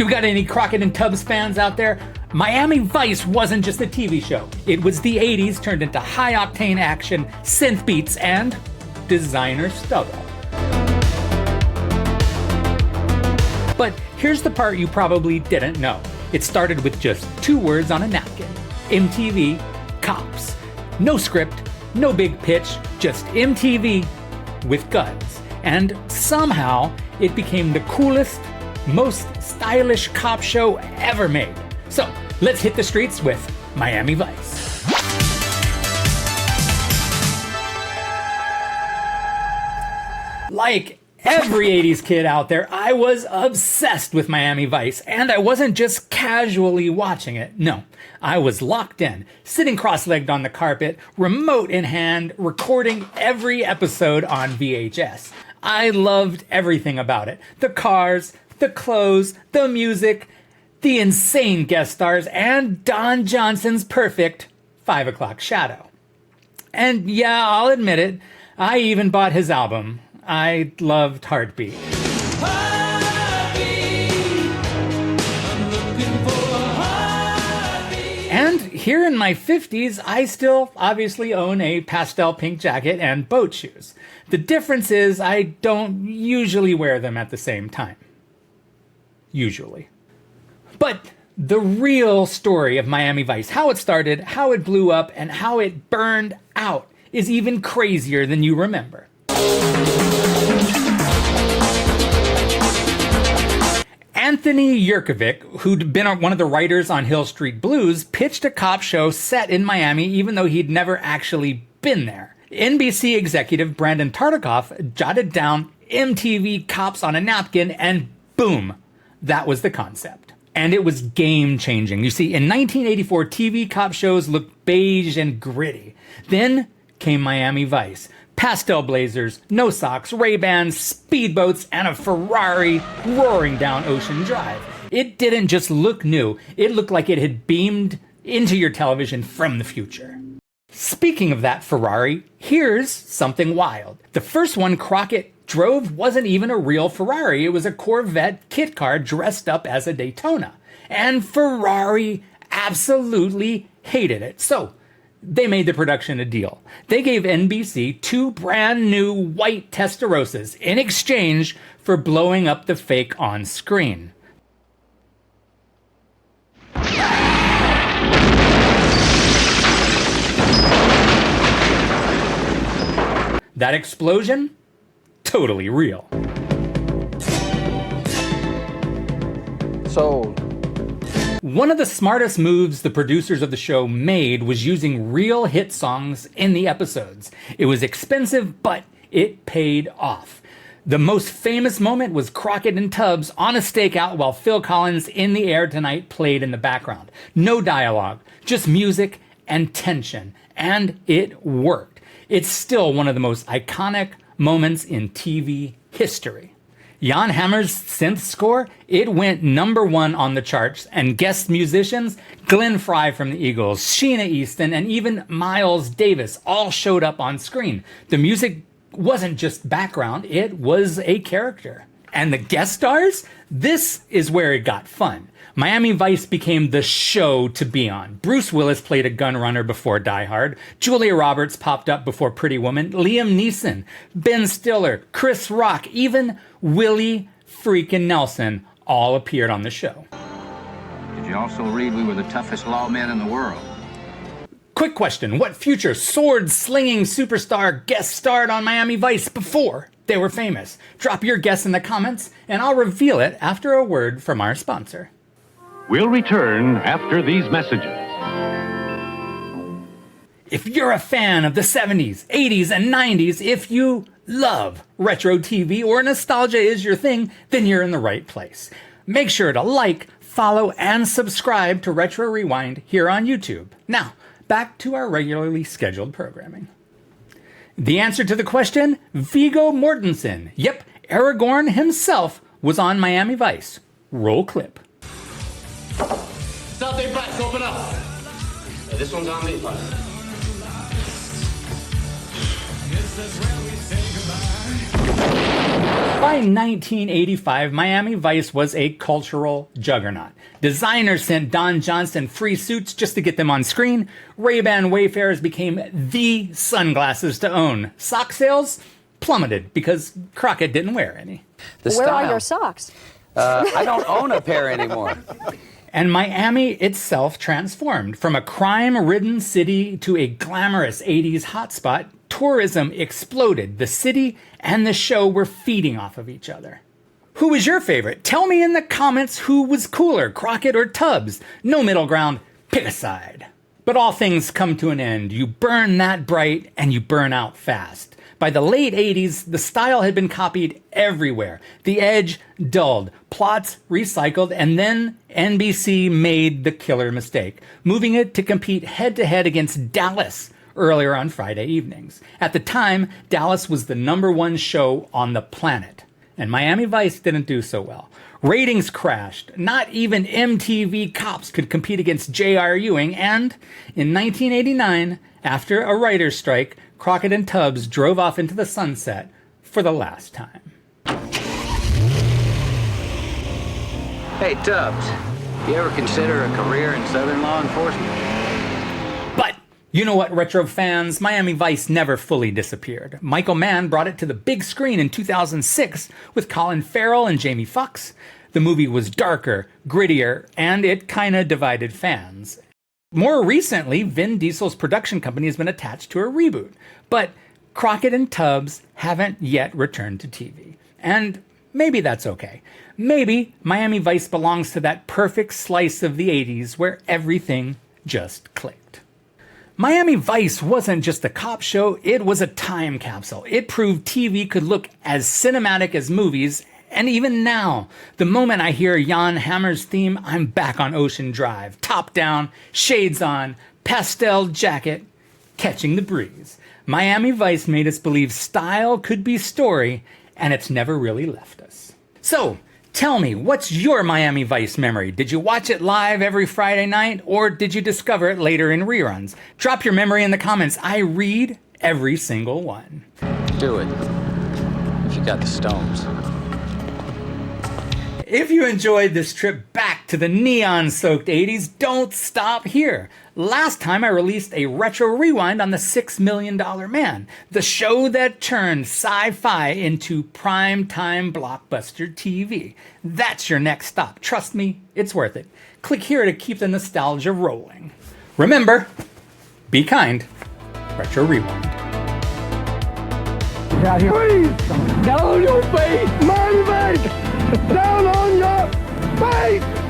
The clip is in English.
Do we got any Crockett and Tubbs fans out there? Miami Vice wasn't just a TV show. It was the 80s turned into high-octane action, synth beats, and designer stubble. But here's the part you probably didn't know. It started with just 2 words on a napkin. MTV Cops. No script, no big pitch, just MTV with guns. And somehow, it became the coolest, most stylish cop show ever made. So, let's hit the streets with Miami Vice. Like every 80s kid out there, I was obsessed with Miami Vice, and I wasn't just casually watching it. No, I was locked in, sitting cross-legged on the carpet, remote in hand, recording every episode on VHS. I loved everything about it. The cars, the clothes, the music, the insane guest stars, and Don Johnson's perfect 5 o'clock shadow. And yeah, I'll admit it, I even bought his album. I loved Heartbeat. And here in my 50s, I still obviously own a pastel pink jacket and boat shoes. The difference is I don't usually wear them at the same time. Usually. But the real story of Miami Vice, how it started, how it blew up, and how it burned out is even crazier than you remember. Anthony Yerkovich, who'd been one of the writers on Hill Street Blues, pitched a cop show set in Miami even though he'd never actually been there. NBC executive Brandon Tartikoff jotted down MTV Cops on a napkin, and boom, that was the concept. And it was game-changing. You see, in 1984, TV cop shows looked beige and gritty. Then came Miami Vice. Pastel blazers, no socks, Ray-Bans, speedboats, and a Ferrari roaring down Ocean Drive. It didn't just look new, it looked like it had beamed into your television from the future. Speaking of that Ferrari, here's something wild. The first one Crockett drove wasn't even a real Ferrari, it was a Corvette kit car dressed up as a Daytona. And Ferrari absolutely hated it. So, they made the production a deal. They gave NBC 2 brand new white Testarossas in exchange for blowing up the fake on screen. That explosion? Totally real. Sold. One of the smartest moves the producers of the show made was using real hit songs in the episodes. It was expensive, but it paid off. The most famous moment was Crockett and Tubbs on a stakeout while Phil Collins' In the Air Tonight played in the background. No dialogue, just music and tension. And it worked. It's still one of the most iconic moments in TV history. Jan Hammer's synth score, it went #1 on the charts, and guest musicians, Glenn Frey from the Eagles, Sheena Easton, and even Miles Davis all showed up on screen. The music wasn't just background, it was a character. And the guest stars? This is where it got fun. Miami Vice became the show to be on. Bruce Willis played a gun runner before Die Hard. Julia Roberts popped up before Pretty Woman. Liam Neeson, Ben Stiller, Chris Rock, even Willie freaking Nelson all appeared on the show. Did you also read we were the toughest lawmen in the world? Quick question, what future sword-slinging superstar guest starred on Miami Vice before they were famous? Drop your guess in the comments, and I'll reveal it after a word from our sponsor. We'll return after these messages. If you're a fan of the 70s, 80s, and 90s, if you love retro TV or nostalgia is your thing, then you're in the right place. Make sure to like, follow, and subscribe to Retro Rewind here on YouTube. Now, back to our regularly scheduled programming. The answer to the question, Viggo Mortensen. Yep, Aragorn himself was on Miami Vice. Roll clip. South Bay Blacks, open up. Hey, this one's on me, bud. This is where we say goodbye. By 1985, Miami Vice was a cultural juggernaut. Designers sent Don Johnson free suits just to get them on screen. Ray-Ban Wayfarers became the sunglasses to own. Sock sales plummeted because Crockett didn't wear any. Where are your socks? I don't own a pair anymore. And Miami itself transformed. From a crime-ridden city to a glamorous 80s hotspot, tourism exploded. The city and the show were feeding off of each other. Who was your favorite? Tell me in the comments who was cooler, Crockett or Tubbs. No middle ground, pick a side. But all things come to an end. You burn that bright and you burn out fast. By the late 80s, the style had been copied everywhere. The edge dulled, plots recycled, and then NBC made the killer mistake, moving it to compete head-to-head against Dallas earlier on Friday evenings. At the time, Dallas was the #1 show on the planet, and Miami Vice didn't do so well. Ratings crashed. Not even MTV Cops could compete against J.R. Ewing, and in 1989, after a writer's strike, Crockett and Tubbs drove off into the sunset for the last time. Hey, Tubbs, you ever consider a career in Southern law enforcement? But you know what, retro fans? Miami Vice never fully disappeared. Michael Mann brought it to the big screen in 2006 with Colin Farrell and Jamie Foxx. The movie was darker, grittier, and it kinda divided fans. More recently, Vin Diesel's production company has been attached to a reboot, but Crockett and Tubbs haven't yet returned to TV. And maybe that's okay. Maybe Miami Vice belongs to that perfect slice of the 80s where everything just clicked. Miami Vice wasn't just a cop show, it was a time capsule. It proved TV could look as cinematic as movies. And even now, the moment I hear Jan Hammer's theme, I'm back on Ocean Drive. Top down, shades on, pastel jacket, catching the breeze. Miami Vice made us believe style could be story, and it's never really left us. So, tell me, what's your Miami Vice memory? Did you watch it live every Friday night, or did you discover it later in reruns? Drop your memory in the comments. I read every single one. Do it. If you got the stones. If you enjoyed this trip back to the neon-soaked 80s, don't stop here. Last time I released a retro rewind on the $6 Million Man, the show that turned sci-fi into prime-time blockbuster TV. That's your next stop. Trust me, it's worth it. Click here to keep the nostalgia rolling. Remember, be kind. Retro Rewind. Get out here. Please! Down on your face! Miami Vice! Down on your face!